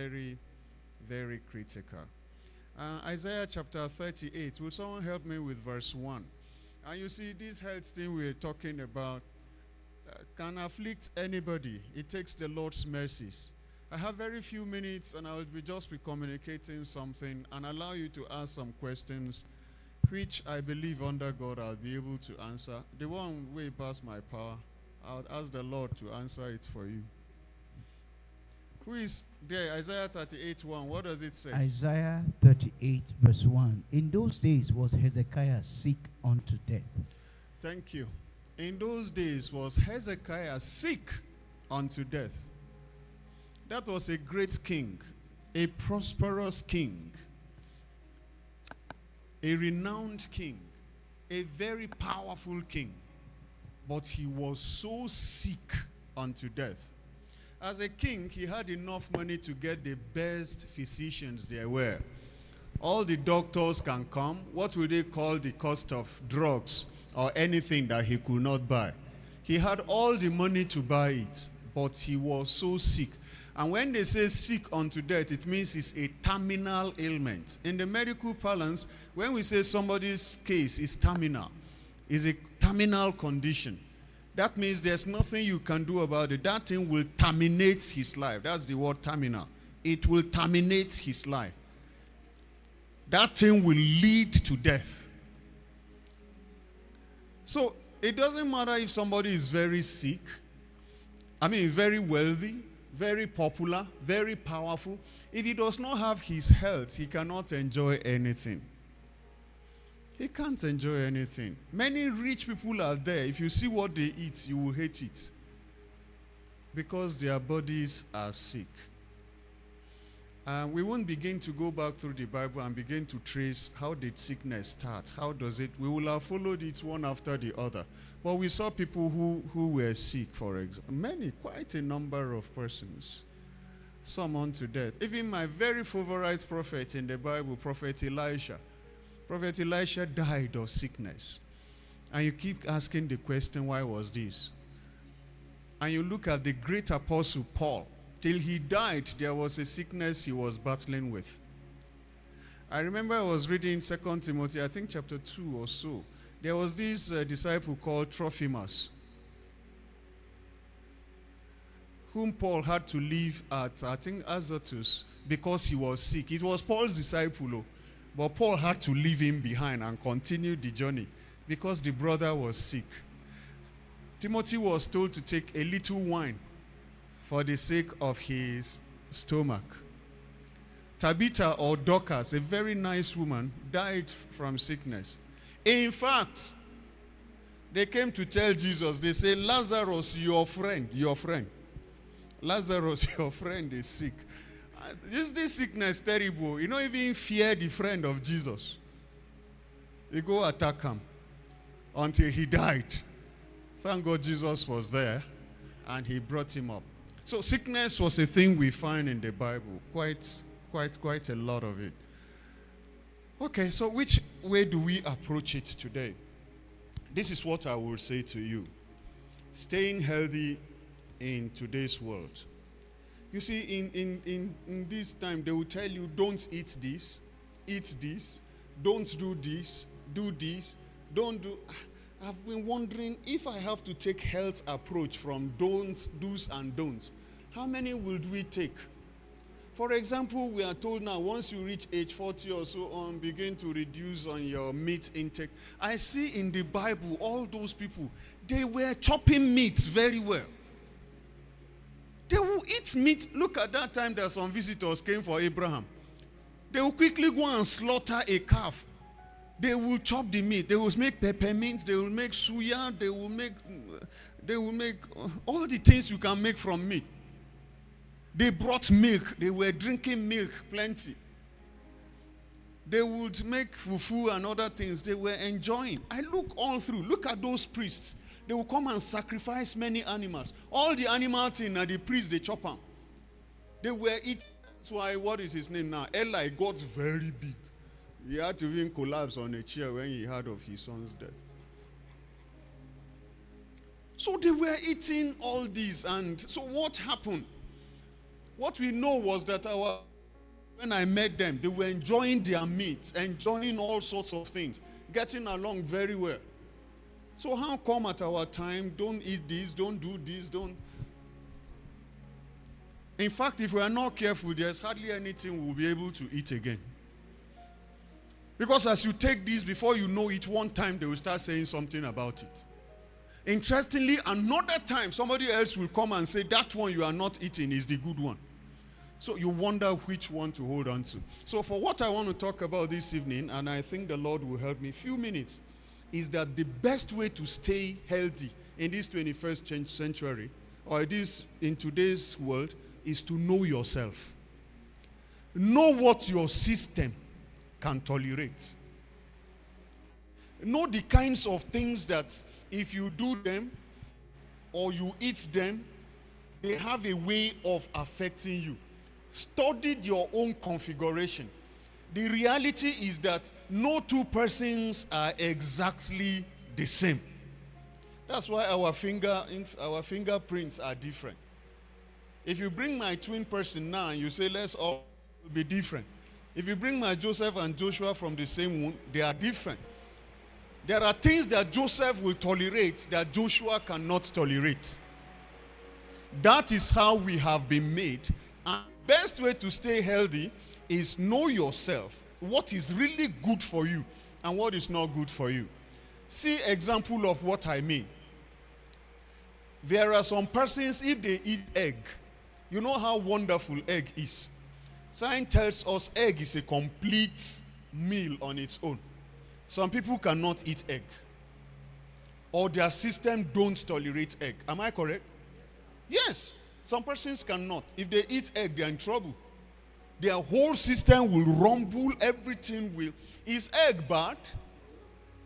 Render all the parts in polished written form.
very, very critical. Isaiah chapter 38. Will someone help me with verse 1? And you see, this health thing we're talking about can afflict anybody. It takes the Lord's mercies. I have very few minutes, and I will just be communicating something and allow you to ask some questions, which I believe under God I'll be able to answer. The one way past my power, I'll ask the Lord to answer it for you. Who is there? Isaiah 38:1. What does it say? Isaiah 38 verse 1. In those days was Hezekiah sick unto death. Thank you. In those days was Hezekiah sick unto death. That was a great king, a prosperous king, a renowned king, a very powerful king. But he was so sick unto death. As a king, he had enough money to get the best physicians there were. All the doctors can come. What will they call the cost of drugs or anything that he could not buy? He had all the money to buy it, but he was so sick. And when they say sick unto death, it means it's a terminal ailment. In the medical parlance, when we say somebody's case is terminal, is a terminal condition, that means there's nothing you can do about it. That thing will terminate his life. That's the word terminal. It will terminate his life. That thing will lead to death. So it doesn't matter if somebody is very sick, very wealthy, very popular, very powerful. If he does not have his health, he cannot enjoy anything. He can't enjoy anything. Many rich people are there. If you see what they eat, you will hate it. Because their bodies are sick. We won't begin to go back through the Bible and begin to trace how did sickness start. How does it? We will have followed it one after the other. But we saw people who were sick, for example. Many, quite a number of persons. Some unto death. Even my very favorite prophet in the Bible, Prophet Elisha. Prophet Elisha died of sickness. And you keep asking the question, why was this? And you look at the great apostle Paul. Till he died, there was a sickness he was battling with. I remember I was reading 2 Timothy, I think chapter 2 or so. There was this disciple called Trophimus, whom Paul had to leave at, I think, Azotus, because he was sick. It was Paul's disciple, but Paul had to leave him behind and continue the journey because the brother was sick. Timothy was told to take a little wine for the sake of his stomach. Tabitha, or Dorcas, a very nice woman, died from sickness. In fact, they came to tell Jesus, they say, Lazarus, your friend, Lazarus, your friend is sick. This sickness terrible. You don't even fear the friend of Jesus. You go attack him until he died. Thank God Jesus was there and he brought him up. So sickness was a thing we find in the Bible. Quite a lot of it. Okay, so which way do we approach it today? This is what I will say to you. Staying healthy in today's world. You see, in this time, they will tell you, don't eat this, don't do this, don't do... I've been wondering if I have to take health approach from don'ts, do's and don'ts, how many would we take? For example, we are told now, once you reach age 40 or so on, begin to reduce on your meat intake. I see in the Bible, all those people, they were chopping meats very well. They will eat meat. Look at that time that some visitors came for Abraham. They will quickly go and slaughter a calf. They will chop the meat. They will make peppermint. They will make suya. They will make all the things you can make from meat. They brought milk. They were drinking milk plenty. They would make fufu and other things. They were enjoying. I look all through. Look at those priests. They will come and sacrifice many animals. All the animal thing and the priests, they chop them. They were eating. That's why, what is his name now? Eli got very big. He had to even collapse on a chair when he heard of his son's death. So they were eating all these. And so what happened? What we know was that when I met them, they were enjoying their meat, enjoying all sorts of things, getting along very well. So how come at our time, don't eat this, don't do this, don't... In fact, if we are not careful, there's hardly anything we'll be able to eat again. Because as you take this, before you know it, one time they will start saying something about it. Interestingly, another time, somebody else will come and say, that one you are not eating is the good one. So you wonder which one to hold on to. So for what I want to talk about this evening, and I think the Lord will help me a few minutes, is that the best way to stay healthy in this 21st century, or in today's world, is to know yourself. Know what your system can tolerate. Know the kinds of things that if you do them or you eat them, they have a way of affecting you. Study your own configuration. The reality is that no two persons are exactly the same. That's why our fingerprints are different. If you bring my twin person now and you say, let's all be different. If you bring my Joseph and Joshua from the same womb, they are different. There are things that Joseph will tolerate that Joshua cannot tolerate. That is how we have been made. And the best way to stay healthy is know yourself. What is really good for you and what is not good for you. See example of what I mean. There are some persons, if they eat egg, you know how wonderful egg is. Science tells us egg is a complete meal on its own. Some people cannot eat egg, or their system don't tolerate egg. Am I correct? Yes. Some persons cannot. If they eat egg, they are in trouble. Their whole system will rumble, everything will. Is egg bad?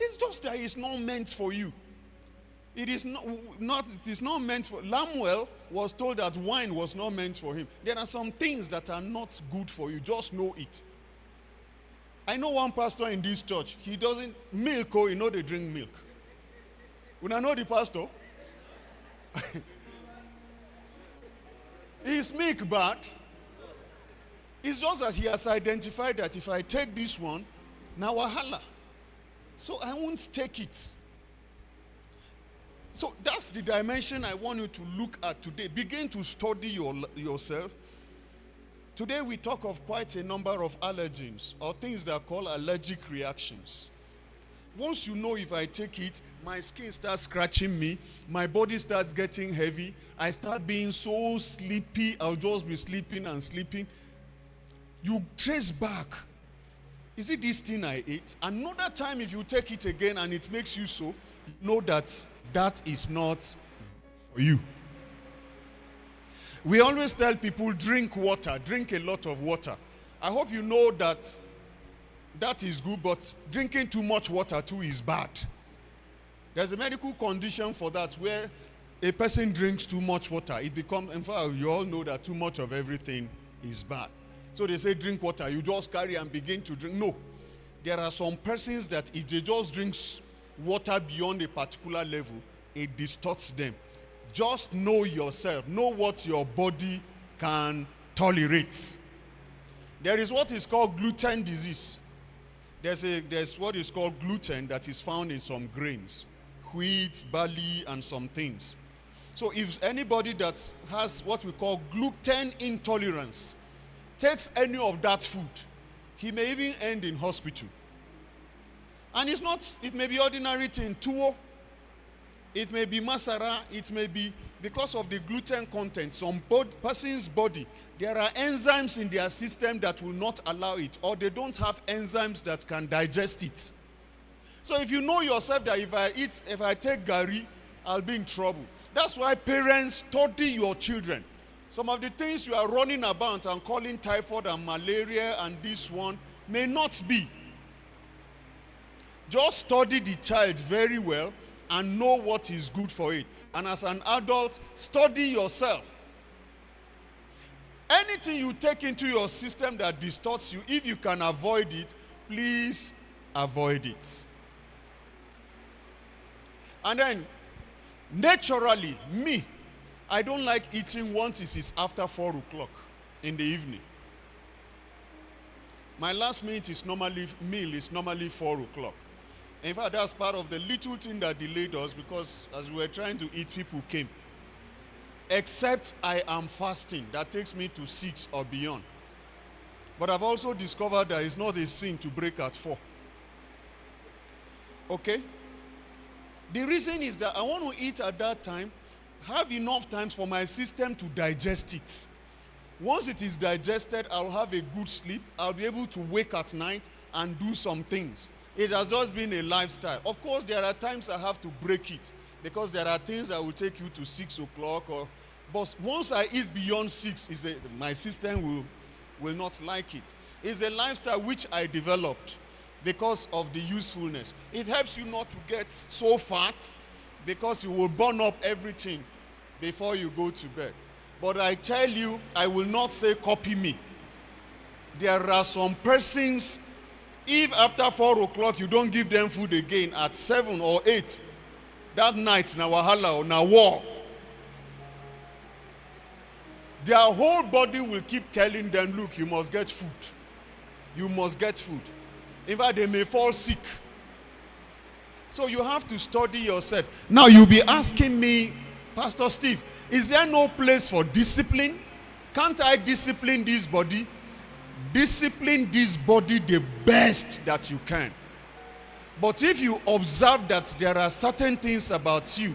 It's just that it's not meant for you. It is not meant for... Lamuel was told that wine was not meant for him. There are some things that are not good for you. Just know it. I know one pastor in this church. He doesn't... Milk, you know they drink milk. When I know the pastor... Is milk bad? It's just that he has identified that if I take this one, now wahala. So I won't take it. So that's the dimension I want you to look at today. Begin to study yourself. Today we talk of quite a number of allergens, or things that are called allergic reactions. Once you know if I take it, my skin starts scratching me, my body starts getting heavy, I start being so sleepy, I'll just be sleeping and sleeping. You trace back. Is it this thing I ate? Another time if you take it again and it makes you so, know that that is not for you. We always tell people, drink water, drink a lot of water. I hope you know that that is good, but drinking too much water too is bad. There's a medical condition for that where a person drinks too much water. It becomes, in fact, you all know that too much of everything is bad. So they say drink water, you just carry and begin to drink. No. There are some persons that if they just drink water beyond a particular level, it distorts them. Just know yourself. Know what your body can tolerate. There is what is called gluten disease. There's what is called gluten that is found in some grains, wheat, barley, and some things. So if anybody that has what we call gluten intolerance takes any of that food, he may even end in hospital. And it may be ordinary thing, tuwo, it may be masara, it may be because of the gluten content. Some person's body, there are enzymes in their system that will not allow it, or they don't have enzymes that can digest it. So if you know yourself that if I take gari, I'll be in trouble. That's why parents study your children. Some of the things you are running about and calling typhoid and malaria and this one may not be. Just study the child very well and know what is good for it. And as an adult, study yourself. Anything you take into your system that distorts you, if you can avoid it, please avoid it. And then, naturally, I don't like eating once it is after 4 o'clock. in the evening. My last meal is normally 4 o'clock. In fact, that's part of the little thing that delayed us, because as we were trying to eat, people came. Except I am fasting, that takes me to 6 or beyond. But I've also discovered that it's not a sin to break at 4. Okay? The reason is that I want to eat at that time, have enough time for my system to digest it. Once it is digested, I'll have a good sleep. I'll be able to wake at night and do some things. It has just been a lifestyle. Of course, there are times I have to break it, because there are things that will take you to 6 o'clock. But once I eat beyond 6, my system will not like it. It's a lifestyle which I developed because of the usefulness. It helps you not to get so fat, because you will burn up everything before you go to bed. But I tell you, I will not say copy me. There are some persons, if after 4 o'clock you don't give them food again at 7 or 8, that night na wahala or na war. Their whole body will keep telling them, look, you must get food. You must get food. In fact, they may fall sick. So you have to study yourself. Now you'll be asking me, Pastor Steve, is there no place for discipline? Can't I discipline this body? Discipline this body the best that you can. But if you observe that there are certain things about you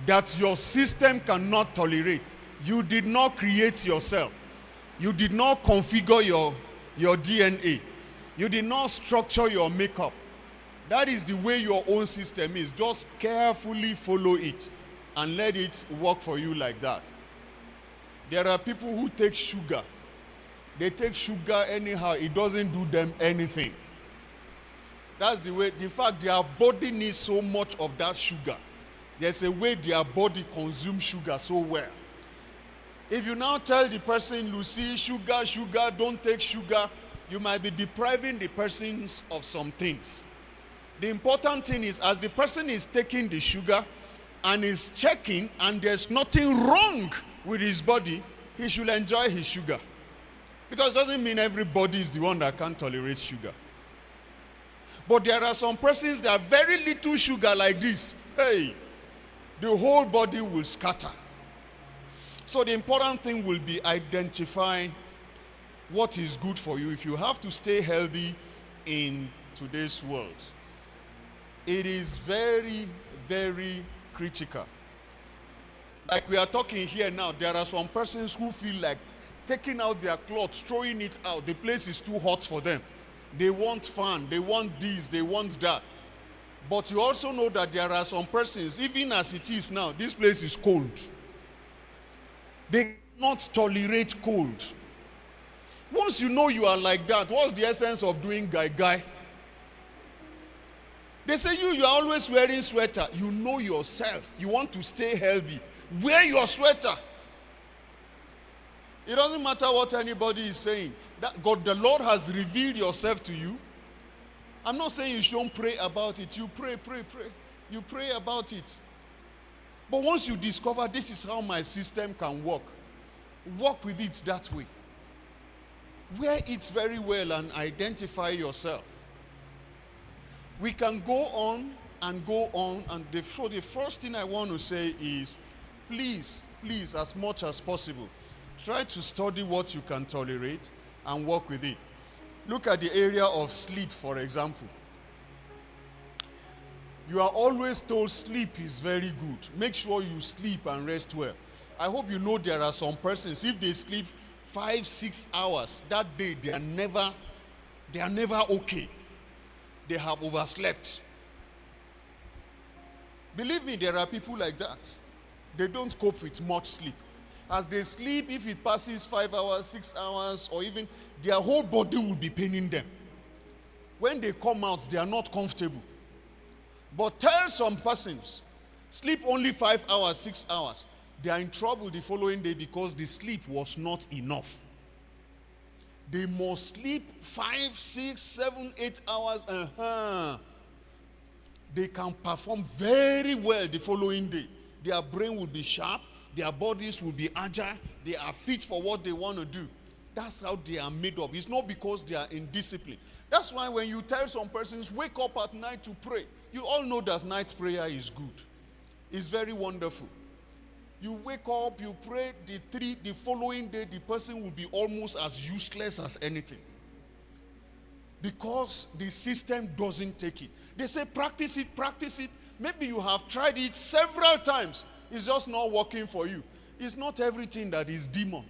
that your system cannot tolerate, you did not create yourself. You did not configure your DNA. You did not structure your makeup. That is the way your own system is. Just carefully follow it and let it work for you like that. There are people who take sugar. They take sugar anyhow. It doesn't do them anything. That's the way. In fact, their body needs so much of that sugar. There's a way their body consumes sugar so well. If you now tell the person, Lucy, sugar, don't take sugar, you might be depriving the person of some things. The important thing is, as the person is taking the sugar and is checking and there's nothing wrong with his body, he should enjoy his sugar. Because it doesn't mean everybody is the one that can't tolerate sugar. But there are some persons that have very little sugar like this. Hey, the whole body will scatter. So the important thing will be identifying what is good for you if you have to stay healthy in today's world. It is very, very critical. Like we are talking here now, there are some persons who feel like taking out their clothes, throwing it out. The place is too hot for them. They want fan, they want this, they want that. But you also know that there are some persons, even as it is now, this place is cold. They cannot tolerate cold. Once you know you are like that, what's the essence of doing guy? They say you are always wearing sweater. You know yourself. You want to stay healthy. Wear your sweater. It doesn't matter what anybody is saying. That God, the Lord has revealed yourself to you. I'm not saying you shouldn't pray about it. You pray. You pray about it. But once you discover this is how my system can work with it that way. Wear it very well and identify yourself. We can go on, and the first thing I want to say is, please, as much as possible, try to study what you can tolerate and work with it. Look at the area of sleep, for example. You are always told sleep is very good. Make sure you sleep and rest well. I hope you know there are some persons, if they sleep 5-6 hours, that day they are never okay. They have overslept. Believe me, there are people like that. They don't cope with much sleep. As they sleep, if it passes 5 hours, 6 hours, or even, their whole body will be paining them. When they come out, they are not comfortable. But tell some persons, sleep only 5 hours, 6 hours. They are in trouble the following day because the sleep was not enough. They must sleep 5, 6, 7, 8 hours. They can perform very well the following day. Their brain will be sharp. Their bodies will be agile. They are fit for what they want to do. That's how they are made up. It's not because they are indisciplined. That's why when you tell some persons, wake up at night to pray, you all know that night prayer is good. It's very wonderful. You wake up, you pray, the following day, the person will be almost as useless as anything. Because the system doesn't take it. They say, practice it, practice it. Maybe you have tried it several times. It's just not working for you. It's not everything that is demon.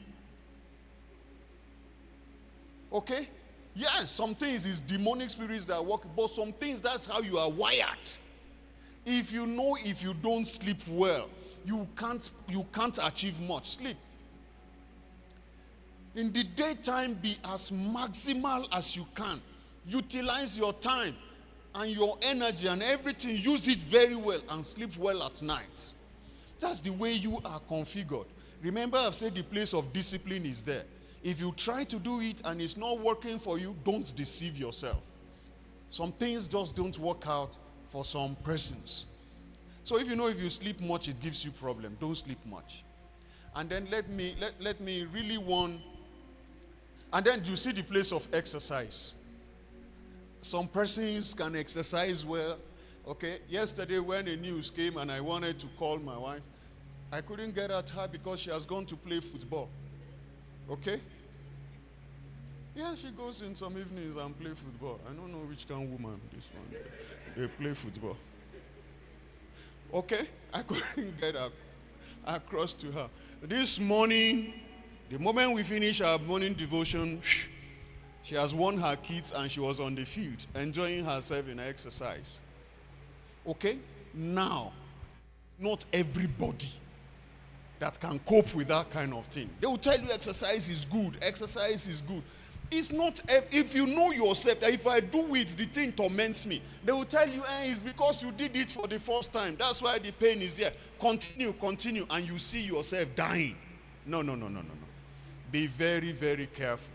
Okay? Yes, some things is demonic spirits that work, but some things, that's how you are wired. If you know, if you don't sleep well, you can't achieve much. Sleep. In the daytime, be as maximal as you can. Utilize your time and your energy and everything. Use it very well and sleep well at night. That's the way you are configured. Remember, I've said the place of discipline is there. If you try to do it and it's not working for you, don't deceive yourself. Some things just don't work out for some persons. So if you know if you sleep much, it gives you problem. Don't sleep much. And then let me really warn. And then you see the place of exercise. Some persons can exercise well. Okay, yesterday when the news came and I wanted to call my wife, I couldn't get at her because she has gone to play football. Okay? Yeah, she goes in some evenings and play football. I don't know which kind of woman this one. They play football. Okay? I couldn't get across to her. This morning, the moment we finish our morning devotion, she has won her kids and she was on the field enjoying herself in exercise. Okay? Now, not everybody that can cope with that kind of thing. They will tell you exercise is good. Exercise is good. It's not, if you know yourself that if I do it, the thing torments me. They will tell you, it's because you did it for the first time. That's why the pain is there. Continue, and you see yourself dying. No. Be very, very careful.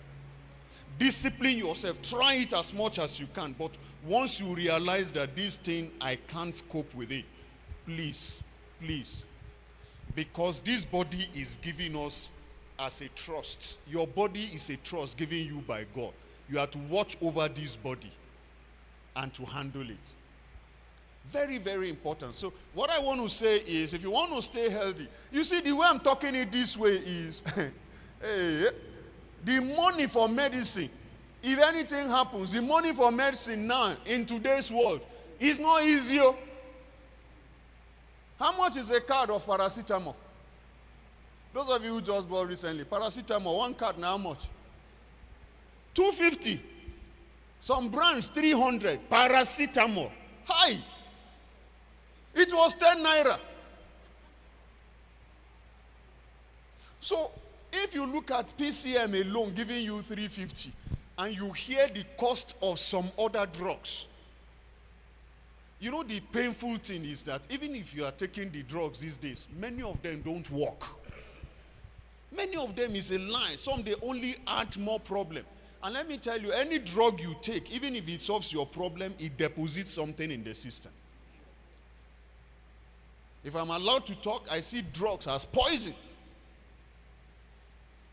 Discipline yourself. Try it as much as you can. But once you realize that this thing, I can't cope with it, please. Because this body is giving us as a trust. Your body is a trust given you by God. You have to watch over this body and to handle it. Very, very important. So what I want to say is, if you want to stay healthy, you see the way I'm talking it this way is, the money for medicine, if anything happens, the money for medicine now in today's world is not easy. How much is a card of paracetamol? Those of you who just bought recently, paracetamol, one card now how much? 250. Some brands 300. Paracetamol. Hi. It was 10 naira. So if you look at PCM alone giving you 350 and you hear the cost of some other drugs, you know the painful thing is that even if you are taking the drugs these days, many of them don't work. Many of them is a lie. Some they only add more problem. And let me tell you, any drug you take, even if it solves your problem, it deposits something in the system. If I'm allowed to talk, I see drugs as poison.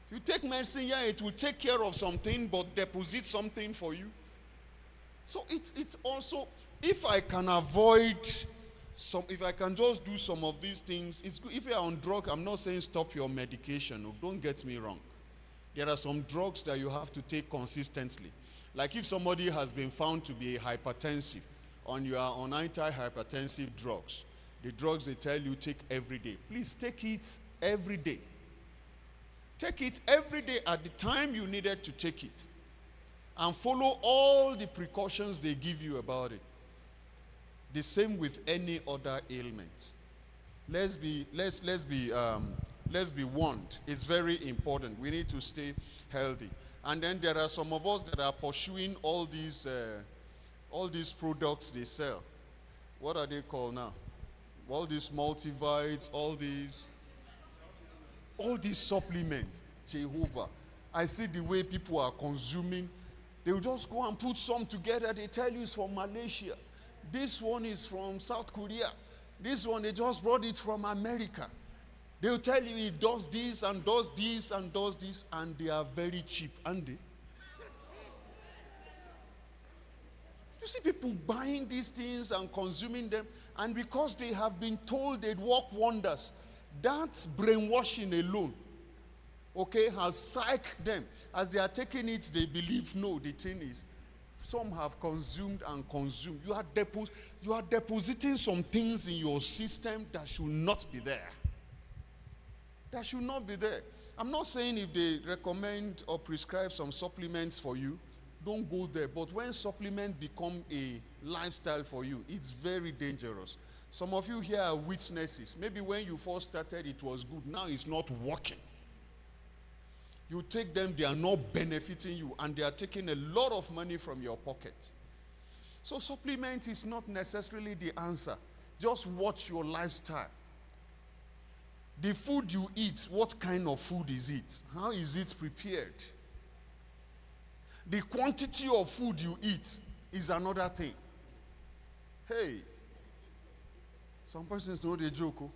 If you take medicine, yeah, it will take care of something, but deposit something for you. So it's also, if I can avoid if I can just do some of these things, it's good. If you're on drug, I'm not saying stop your medication. No, don't get me wrong. There are some drugs that you have to take consistently. Like if somebody has been found to be hypertensive, and you are on anti-hypertensive drugs, the drugs they tell you take every day. Please take it every day. Take it every day at the time you needed to take it. And follow all the precautions they give you about it. The same with any other ailment. Let's be warned. It's very important. We need to stay healthy. And then there are some of us that are pursuing all these products they sell. What are they called now? All these multivites, all these supplements. Jehovah. I see the way people are consuming. They will just go and put some together. They tell you it's from Malaysia. This one is from South Korea. This one, they just brought it from America. They'll tell you it does this and does this and does this, and they are very cheap, aren't they? You see people buying these things and consuming them, and because they have been told they'd work wonders, that brainwashing alone, okay, has psyched them. As they are taking it, they believe, no, the thing is, some have consumed and consumed. You are depositing some things in your system that should not be there. That should not be there. I'm not saying if they recommend or prescribe some supplements for you, don't go there. But when supplements become a lifestyle for you, it's very dangerous. Some of you here are witnesses. Maybe when you first started, it was good. Now it's not working. You take them, they are not benefiting you, and they are taking a lot of money from your pocket. So supplement is not necessarily the answer. Just watch your lifestyle. The food you eat, what kind of food is it? How is it prepared? The quantity of food you eat is another thing. Hey, some persons know the joke. Oh.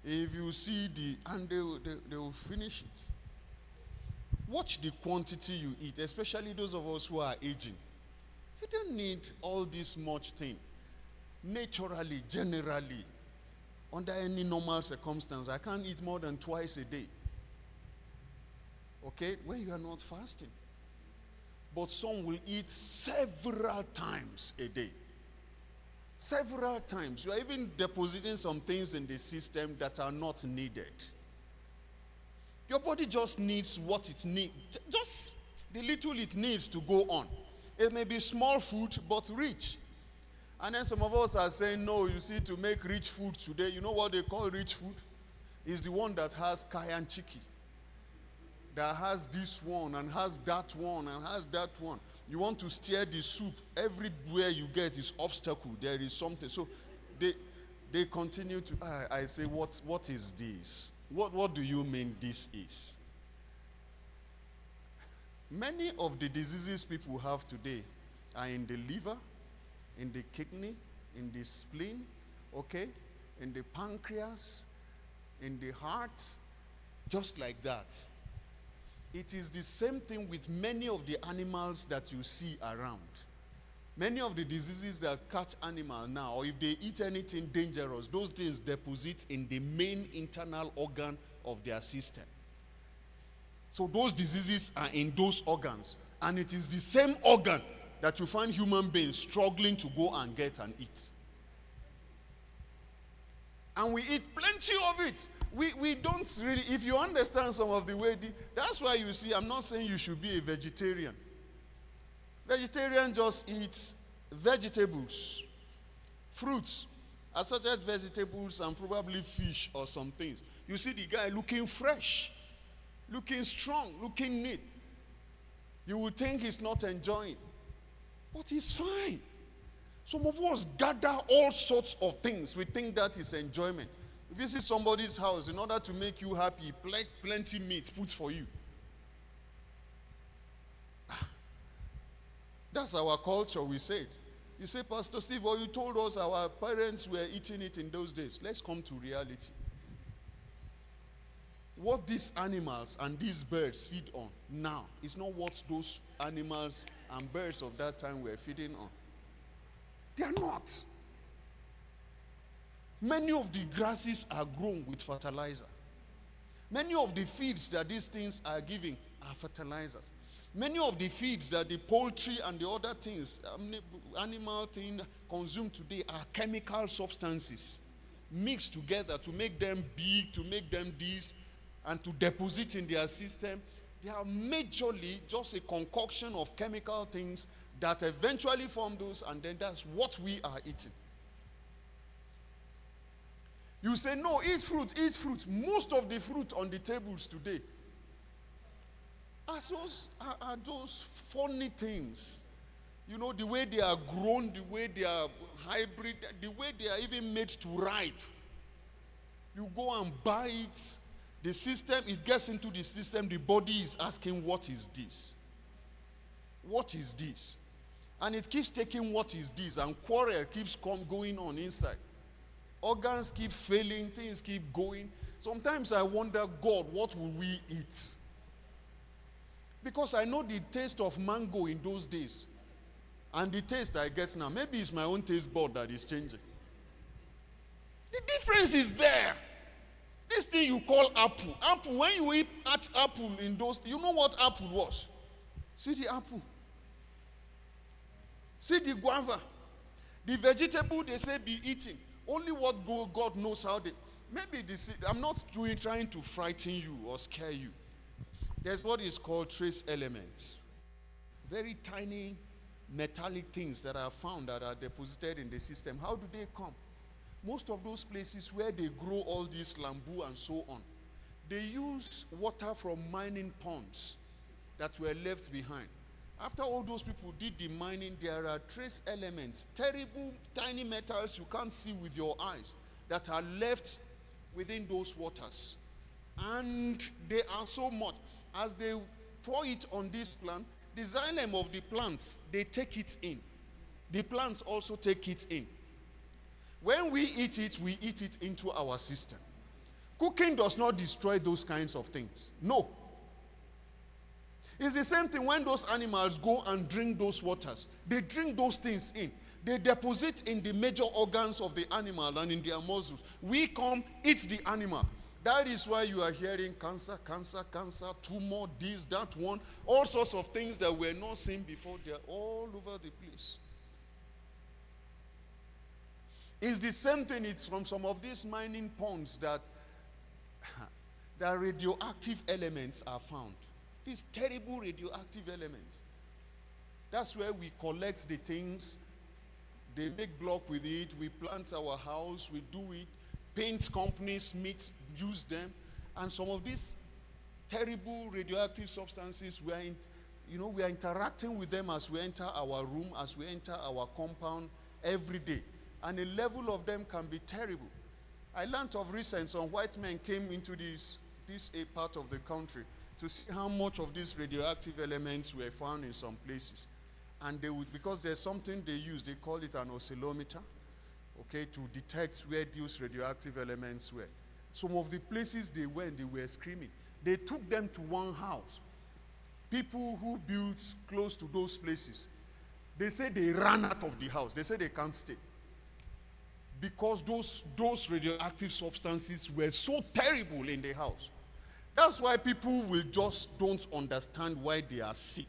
If you see and they will finish it. Watch the quantity you eat, especially those of us who are aging. You don't need all this much thing. Naturally, generally, under any normal circumstance, I can't eat more than twice a day. Okay? When you are not fasting. But some will eat several times a day. Several times. You are even depositing some things in the system that are not needed. Your body just needs what it needs. Just the little it needs to go on. It may be small food, but rich. And then some of us are saying, no, you see, to make rich food today, you know what they call rich food? Is the one that has kayan chiki. That has this one, and has that one, and has that one. You want to stir the soup, everywhere you get is obstacle. There is something. So they continue to, I say, what is this? What do you mean this is? Many of the diseases people have today are in the liver, in the kidney, in the spleen, okay, in the pancreas, in the heart, just like that. It is the same thing with many of the animals that you see around. Many of the diseases that catch animals now, or if they eat anything dangerous, those things deposit in the main internal organ of their system. So those diseases are in those organs. And it is the same organ that you find human beings struggling to go and get and eat. And we eat plenty of it. We don't really, if you understand some of the way, that's why you see, I'm not saying you should be a vegetarian. Vegetarian just eats vegetables, fruits, assorted vegetables, and probably fish or some things. You see the guy looking fresh, looking strong, looking neat. You will think he's not enjoying, but he's fine. Some of us gather all sorts of things. We think that is enjoyment. Visit somebody's house in order to make you happy, plenty meat put for you. That's our culture, we said. You say, Pastor Steve, well, you told us our parents were eating it in those days. Let's come to reality. What these animals and these birds feed on now is not what those animals and birds of that time were feeding on. They are not. Many of the grasses are grown with fertilizer. Many of the feeds that these things are giving are fertilizers. Many of the feeds that the poultry and the other things, animal thing consume today are chemical substances mixed together to make them big, to make them this, and to deposit in their system. They are majorly just a concoction of chemical things that eventually form those, and then that's what we are eating. You say, no, eat fruit, eat fruit. Most of the fruit on the tables today are those funny things. You know, the way they are grown, the way they are hybrid, the way they are even made to ripe. You go and buy it. The system, it gets into the system, the body is asking, what is this? What is this? And it keeps taking what is this, and quarrel keeps going on inside. Organs keep failing, things keep going. Sometimes I wonder, God, what will we eat? Because I know the taste of mango in those days and the taste I get now. Maybe it's my own taste bud that is changing. The difference is there. This thing you call apple. Apple, when you eat apple in those, you know what apple was? See the apple. See the guava. The vegetable they say be eaten. Only what God knows how they. Maybe this. I'm not trying to frighten you or scare you. There's what is called trace elements. Very tiny metallic things that are found that are deposited in the system. How do they come? Most of those places where they grow all this lambu and so on, they use water from mining ponds that were left behind. After all those people did the mining, there are trace elements, terrible tiny metals you can't see with your eyes, that are left within those waters. And they are so much. As they pour it on this plant, the xylem of the plants, they take it in. The plants also take it in. When we eat it into our system. Cooking does not destroy those kinds of things. No. It's the same thing when those animals go and drink those waters. They drink those things in. They deposit in the major organs of the animal and in their muscles. We come, eat the animal. That is why you are hearing cancer, tumor, this, that one. All sorts of things that were not seen before. They're all over the place. It's the same thing. It's from some of these mining ponds that radioactive elements are found. These terrible radioactive elements. That's where we collect the things. They make block with it. We plant our house. We do it. Paint companies use them. And some of these terrible radioactive substances, we are interacting with them as we enter our room, as we enter our compound every day. And the level of them can be terrible. I learned of recent some white men came into this a part of the country to see how much of these radioactive elements were found in some places. And they would, because there's something they use, they call it an oscillometer, okay, to detect where those radioactive elements were. Some of the places they went, they were screaming. They took them to one house. People who built close to those places, they say they ran out of the house. They say they can't stay. Because those radioactive substances were so terrible in the house. That's why people will just don't understand why they are sick.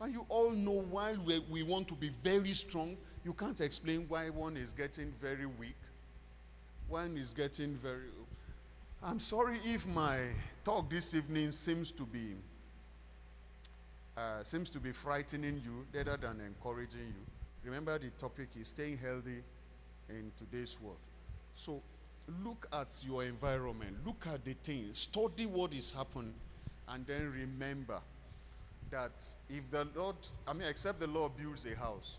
And you all know while we want to be very strong, you can't explain why one is getting very weak. One is getting very... I'm sorry if my talk this evening seems to be frightening you rather than encouraging you. Remember, the topic is staying healthy in today's world. So look at your environment. Look at the thing. Study what is happening. And then remember that if the Lord, except the Lord builds a house,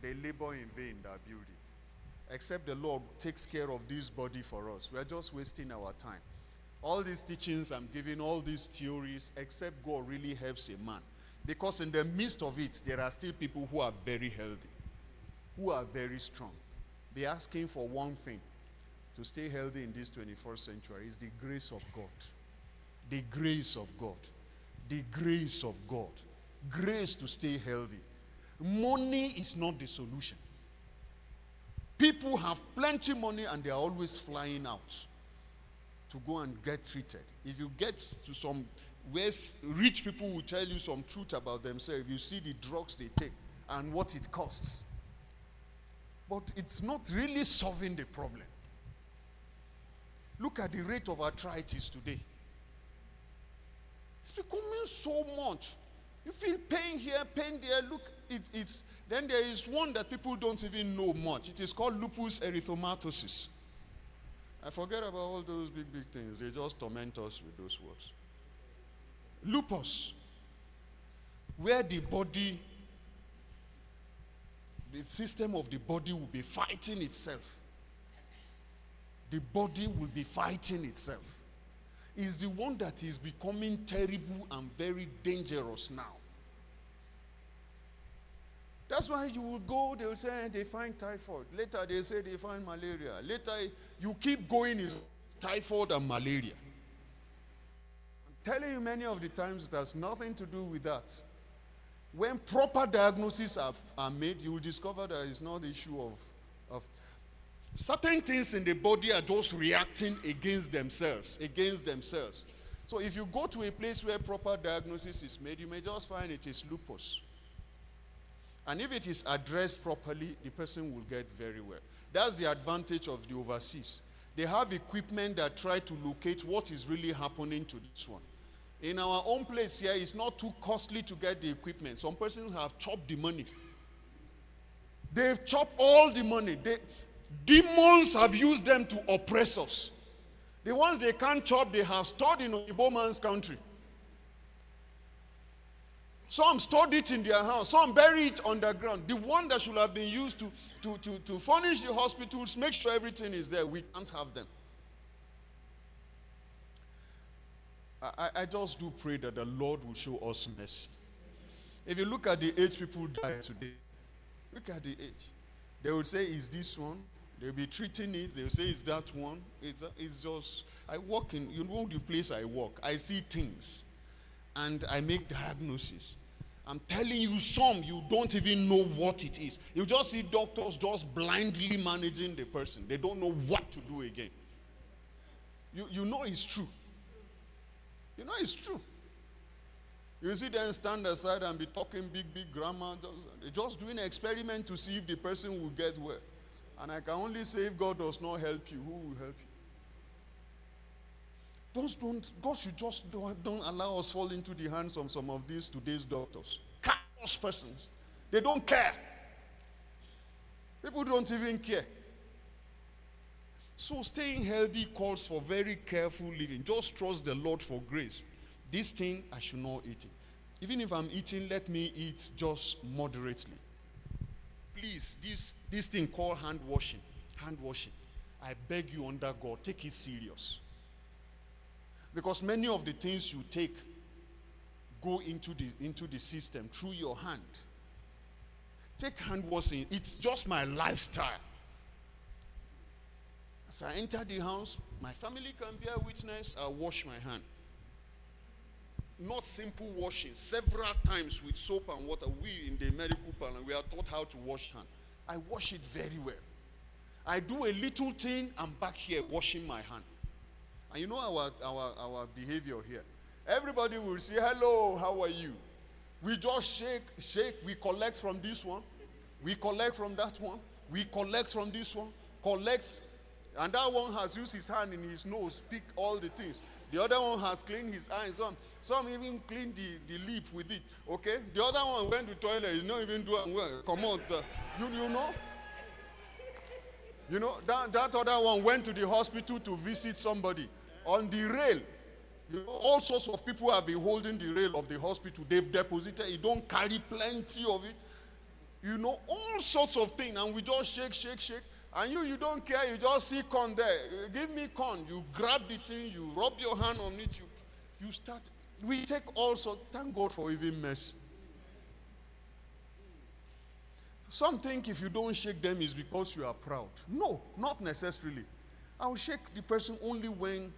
they labor in vain that build it. Except the Lord takes care of this body for us. We are just wasting our time. All these teachings I'm giving, all these theories, except God really helps a man. Because in the midst of it, there are still people who are very healthy, who are very strong. Be asking for one thing to stay healthy in this 21st century is the grace of God. The grace of God. The grace of God. Grace to stay healthy. Money is not the solution. People have plenty money and they are always flying out to go and get treated. If you get to some where rich people will tell you some truth about themselves, you see the drugs they take and what it costs. But it's not really solving the problem. Look at the rate of arthritis today. It's becoming so much. You feel pain here, pain there. Look, it's then there is one that people don't even know much. It is called lupus erythematosus. I forget about all those big things. They just torment us with those words. Lupus, where the body, the system of the body will be fighting itself. The body will be fighting itself. Is the one that is becoming terrible and very dangerous now. That's why you will go, they will say they find typhoid. Later they say they find malaria. Later you keep going, is typhoid and malaria. I'm telling you, many of the times it has nothing to do with that. When proper diagnoses are made, you will discover that it's not the issue of certain things in the body are just reacting against themselves. So if you go to a place where proper diagnosis is made, you may just find it is lupus. And if it is addressed properly, the person will get very well. That's the advantage of the overseas. They have equipment that try to locate what is really happening to this one. In our own place here, it's not too costly to get the equipment. Some persons have chopped the money. They've chopped all the money. Demons have used them to oppress us. The ones they can't chop, they have stored in Igbo man's country. Some stored it in their house. Some bury it underground. The one that should have been used to furnish the hospitals, make sure everything is there, we can't have them. I just do pray that the Lord will show us mercy. If you look at the age people die today, look at the age. They will say, is this one? They'll be treating it. They'll say, is that one? It's just, I walk in, you know the place I walk. I see things. And I make diagnosis. I'm telling you, some you don't even know what it is. You just see doctors just blindly managing the person. They don't know what to do again. You know it's true. You know it's true. You see them stand aside and be talking big grammar. Just doing an experiment to see if the person will get well. And I can only say if God does not help you, who will help you? God should just don't allow us fall into the hands of some of these today's doctors. Callous persons. They don't care. People don't even care. So staying healthy calls for very careful living. Just trust the Lord for grace. This thing, I should not eat it. Even if I'm eating, let me eat just moderately. Please, this thing called hand washing. I beg you under God, take it serious. Because many of the things you take go into the system through your hand. Take hand washing. It's just my lifestyle. As I enter the house, my family can bear witness, I wash my hand. Not simple washing. Several times with soap and water. We in the medical panel, we are taught how to wash hand. I wash it very well. I do a little thing, I'm back here washing my hand. And you know our behavior here. Everybody will say, hello, how are you? We just shake, we collect from this one, we collect from that one, we collect from this one, collect, and that one has used his hand in his nose, pick all the things. The other one has cleaned his eyes, some even cleaned the lip with it, okay? The other one went to the toilet, he's not even doing well, come on, you know? You know, that other one went to the hospital to visit somebody. On the rail, you know, all sorts of people have been holding the rail of the hospital. They've deposited. You don't carry plenty of it. You know, all sorts of things. And we just shake. And you don't care. You just see corn there. Give me corn. You grab the thing. You rub your hand on it. You start. We take all sorts. Thank God for even mercy. Some think if you don't shake them is because you are proud. No, not necessarily. I will shake the person only when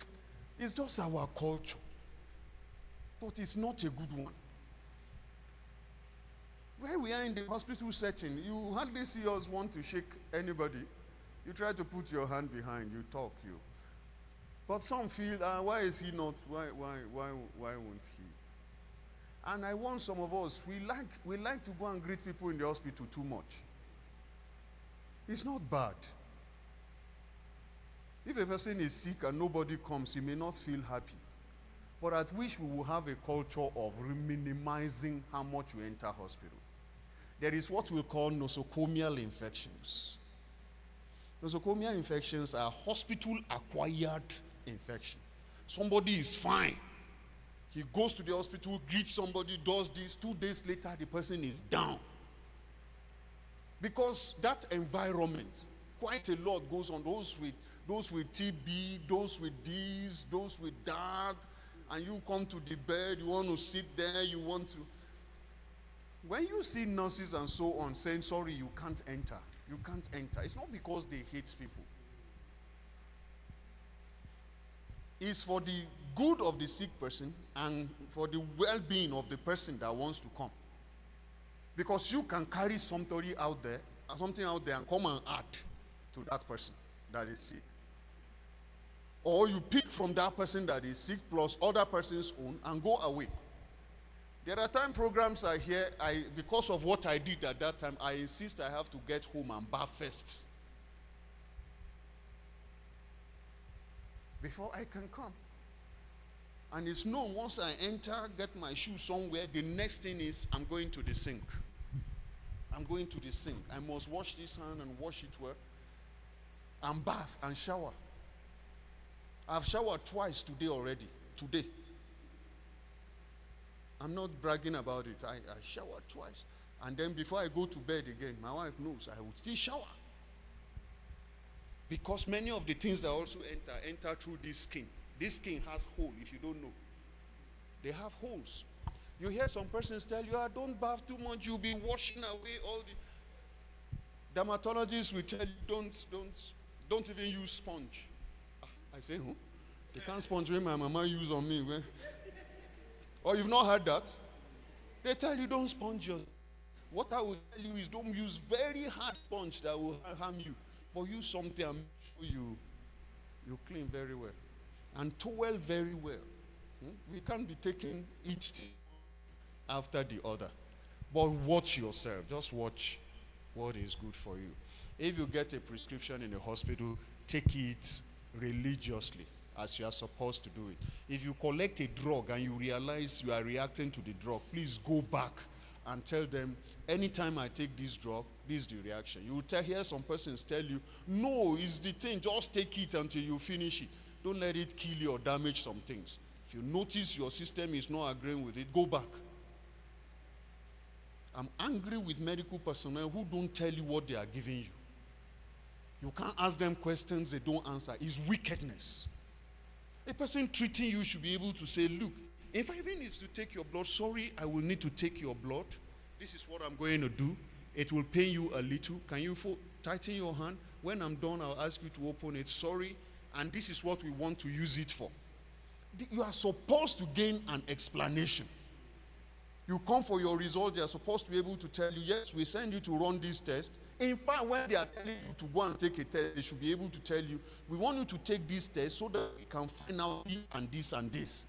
it's just our culture. But it's not a good one. Where we are in the hospital setting, you hardly see us want to shake anybody. You try to put your hand behind, you talk, you. But some feel, why is he not, why won't he? And I want some of us, we like to go and greet people in the hospital too much. It's not bad. If a person is sick and nobody comes, he may not feel happy. But I wish we will have a culture of minimizing how much we enter hospital. There is what we call nosocomial infections. Nosocomial infections are hospital-acquired infection. Somebody is fine. He goes to the hospital, greets somebody, does this. 2 days later, the person is down. Because that environment, quite a lot goes on. Those with TB, those with this, those with that, and you come to the bed, you want to sit there, you want to. When you see nurses and so on saying, sorry, you can't enter, it's not because they hate people. It's for the good of the sick person and for the well-being of the person that wants to come. Because you can carry something out there and come and add to that person that is sick. Or you pick from that person that is sick plus other person's own and go away. There are time programs are here, because of what I did at that time, I insist I have to get home and bath first before I can come. And it's known once I enter, get my shoes somewhere, the next thing is I'm going to the sink. I'm going to the sink. I must wash this hand and wash it well. And bath and shower. I've showered twice today already. Today. I'm not bragging about it. I showered twice. And then before I go to bed again, my wife knows I would still shower. Because many of the things that also enter through this skin. This skin has holes, if you don't know. They have holes. You hear some persons tell you, don't bath too much, you'll be washing away all the... Dermatologists will tell you, don't even use sponge. I say, who? They can't sponge when my mama use on me. Or you've not heard that? They tell you don't sponge your... What I will tell you is don't use very hard sponge that will harm you. But use something and make sure you clean very well. And towel very well. We can't be taking each after the other. But watch yourself. Just watch what is good for you. If you get a prescription in a hospital, take it religiously as you are supposed to do it. If you collect a drug and you realize you are reacting to the drug, please go back and tell them, anytime I take this drug, this is the reaction. You will hear some persons tell you, no, it's the thing, just take it until you finish it. Don't let it kill you or damage some things. If you notice your system is not agreeing with it, go back. I'm angry with medical personnel who don't tell you what they are giving you. You can't ask them questions they don't answer. It's wickedness. A person treating you should be able to say, look, if I even need to take your blood, sorry, I will need to take your blood. This is what I'm going to do. It will pain you a little. Can you tighten your hand? When I'm done, I'll ask you to open it. Sorry, and this is what we want to use it for. You are supposed to gain an explanation. You come for your result, they are supposed to be able to tell you, yes, we send you to run this test. In fact, when they are telling you to go and take a test, they should be able to tell you, we want you to take this test so that we can find out this and this and this.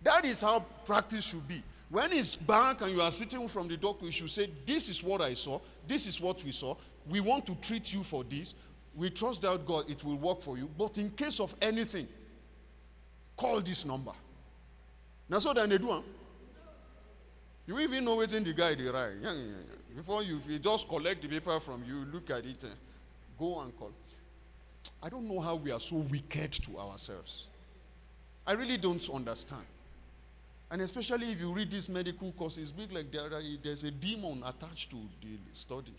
That is how practice should be. When it's back and you are sitting from the doctor, you should say, this is what I saw, this is what we saw, we want to treat you for this, we trust that God, it will work for you, but in case of anything, call this number. Now so then they do, huh? You even know what's in the guy they write. Before you just collect the paper from you, look at it, go and call. I don't know how we are so wicked to ourselves. I really don't understand. And especially if you read these medical courses, big like there's a demon attached to the study.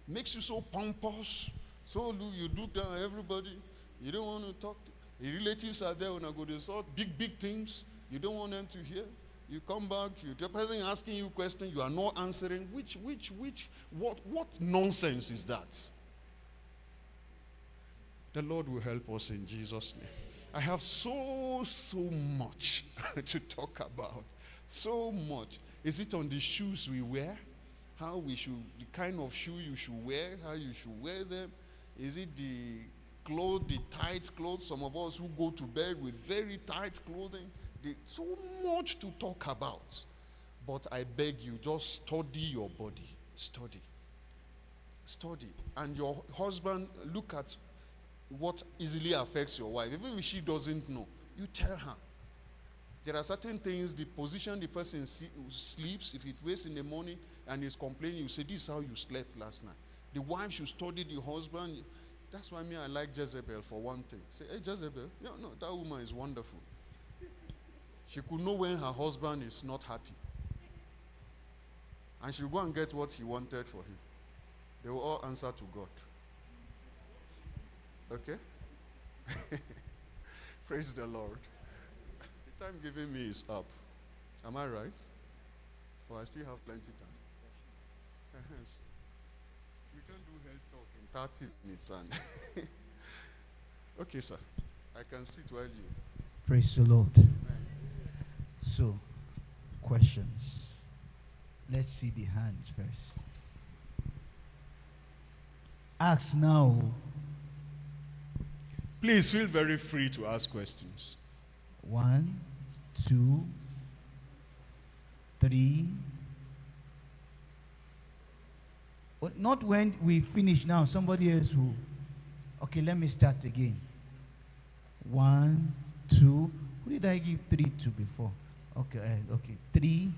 Makes you so pompous. So you look down at everybody. You don't want to talk. The relatives are there when I go to sort big things. You don't want them to hear. You come back, the person asking you questions, you are not answering. What nonsense is that? The Lord will help us in Jesus' name. I have so much to talk about. So much. Is it on the shoes we wear? How we should, the kind of shoe you should wear, how you should wear them? Is it the clothes, the tight clothes? Some of us who go to bed with very tight clothing. So much to talk about. But I beg you, just study your body. Study. And your husband, look at what easily affects your wife. Even if she doesn't know, you tell her. There are certain things, the position the person sleeps, if it wakes in the morning and is complaining, you say, this is how you slept last night. The wife should study the husband. That's why I like Jezebel for one thing. Say, hey, Jezebel, no, that woman is wonderful. She could know when her husband is not happy. And she'll go and get what he wanted for him. They will all answer to God. Okay? Praise the Lord. The time given me is up. Am I right? Oh, I still have plenty time. Yes. We can do health talk in 30 minutes, son. Okay, sir. I can sit while you. Praise the Lord. Amen. So, questions. Let's see the hands first. Ask now. Please feel very free to ask questions. 1, 2, 3. But not when we finish now. Somebody else who. Okay, let me start again. 1, 2. Who did I give 3 to before? Okay, okay. 3,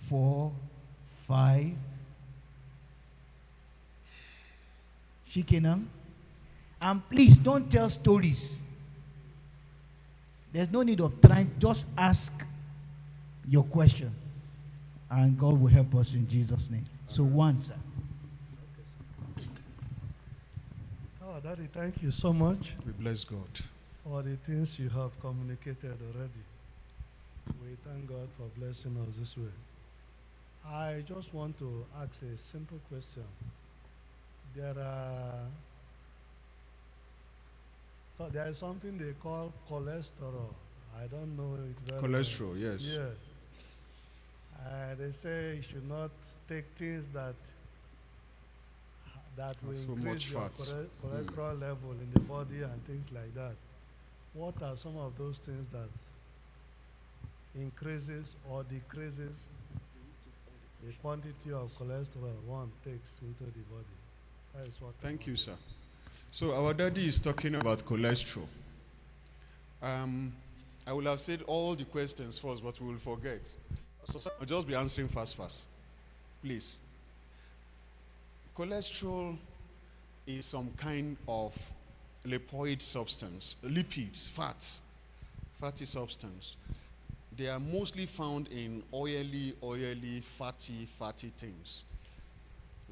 4, 5. Shikenam. And please don't tell stories. There's no need of trying. Just ask your question. And God will help us in Jesus' name. So one, sir. Oh, Daddy, thank you so much We bless God. for the things you have communicated already. We thank God for blessing us this way. I just want to ask a simple question. There is something they call cholesterol. I don't know it very well. Cholesterol, yes. Yes. They say you should not take things that will So increase much your fats. cholesterol level in the body and things like that. What are some of those things that increases or decreases the quantity of cholesterol one takes into the body? That is what. Thank you, sir. So our daddy is talking about cholesterol. I will have said all the questions first, but we will forget. So I'll just be answering fast. Please. Cholesterol is some kind of lipoid substance, lipids, fats, fatty substance. They are mostly found in oily, fatty things.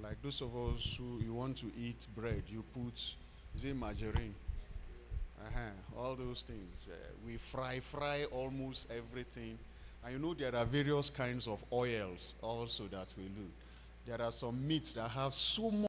Like those of us who you want to eat bread, you put, is it margarine? All those things. We fry almost everything. And you know there are various kinds of oils also that we do. There are some meats that have so much